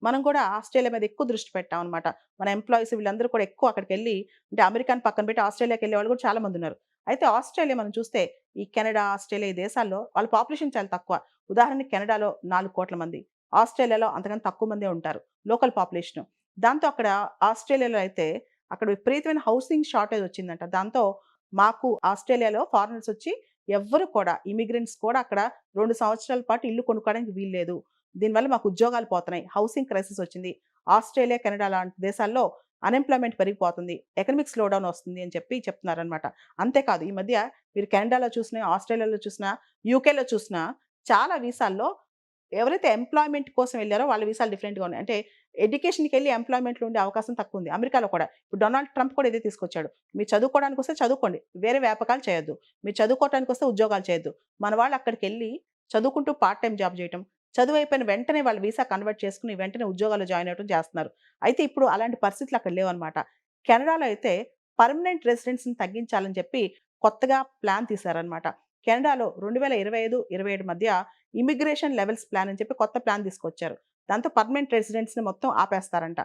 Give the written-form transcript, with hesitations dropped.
మనం కూడా ఆస్ట్రేలియా మీద ఎక్కువ దృష్టి పెట్టామనమాట. మన ఎంప్లాయీస్ వీళ్ళందరూ కూడా ఎక్కువ అక్కడికెళ్ళి అంటే అమెరికాని పక్కన పెట్టి ఆస్ట్రేలియాకెళ్ళేవాళ్ళు కూడా చాలా మందున్నారు. అయితే ఆస్ట్రేలియా మనం చూస్తే ఈ కెనడా, ఆస్ట్రేలియా ఈ దేశాల్లో వాళ్ళ పాపులేషన్ చాలా తక్కువ. ఉదాహరణకి కెనడాలో 4,00,00,000 మంది. ఆస్ట్రేలియాలో అంతకన్నా తక్కువ మందే ఉంటారు. Local population. దాంతో అక్కడ ఆస్ట్రేలియాలో అయితే అక్కడ విపరీతమైన హౌసింగ్ షార్టేజ్ వచ్చిందంట. దాంతో మాకు ఆస్ట్రేలియాలో ఫారినర్స్ వచ్చి ఎవ్వరు కూడా ఇమిగ్రెంట్స్ కూడా అక్కడ 2 సంవత్సరాల పాటు ఇల్లు కొనుక్కోవడానికి వీల్లేదు. దీనివల్ల మాకు ఉద్యోగాలు పోతున్నాయి. హౌసింగ్ క్రైసిస్ వచ్చింది. ఆస్ట్రేలియా, కెనడా లాంటి దేశాల్లో అన్‌ఎంప్లాయ్‌మెంట్ పెరిగిపోతుంది. ఎకనామిక్ స్లో డౌన్ వస్తుంది అని చెప్పి చెప్తున్నారనమాట. అంతేకాదు ఈ మధ్య మీరు కెనడాలో చూసినా, ఆస్ట్రేలియాలో చూసినా, యూకేలో చూసినా చాలా వీసాల్లో ఎవరైతే ఎంప్లాయ్‌మెంట్ కోసం వెళ్లారో వాళ్ళ వీసాలు డిఫరెంట్‌గా ఉన్నాయి. అంటే ఎడ్యుకేషన్‌కెళ్ళి ఎంప్లాయ్‌మెంట్‌లో ఉండే అవకాశం తక్కువుంది. అమెరికాలో కూడా. ఇప్పుడు డొనాల్డ్ ట్రంప్ కూడా ఇదే తీసుకొచ్చాడు. మీరు చదువుకోవడానికొస్తే చదువుకోండి. వేరే వ్యాపకాలు చేయొద్దు. మీరు చదువుకోవటానికొస్తే ఉద్యోగాలు చేయొద్దు. మన వాళ్ళు అక్కడికెళ్ళి చదువుకుంటూ పార్ట్ టైమ్ జాబ్ చేయటం. చదువయిపోయిన వెంటనే వాళ్ళ వీసా కన్వర్ట్ చేసుకొని వెంటనే ఉద్యోగాల్లో జాయిన్ అవ్వటం చేస్తున్నారు. అయితే ఇప్పుడు అలాంటి పరిస్థితులు అక్కడ లేవన్నమాట. కెనడాలో అయితే పర్మనెంట్ రెసిడెన్స్‌ని తగ్గించాలని చెప్పి కొత్తగా ప్లాన్ తీశారన్నమాట. కెనడాలో 2025, 27 మధ్య ఇమిగ్రేషన్ లెవెల్స్ ప్లాన్ అని చెప్పి కొత్త ప్లాన్ తీసుకొచ్చారు. దాంతో పర్మనెంట్ రెసిడెంట్స్‌ని మొత్తం ఆపేస్తారంట.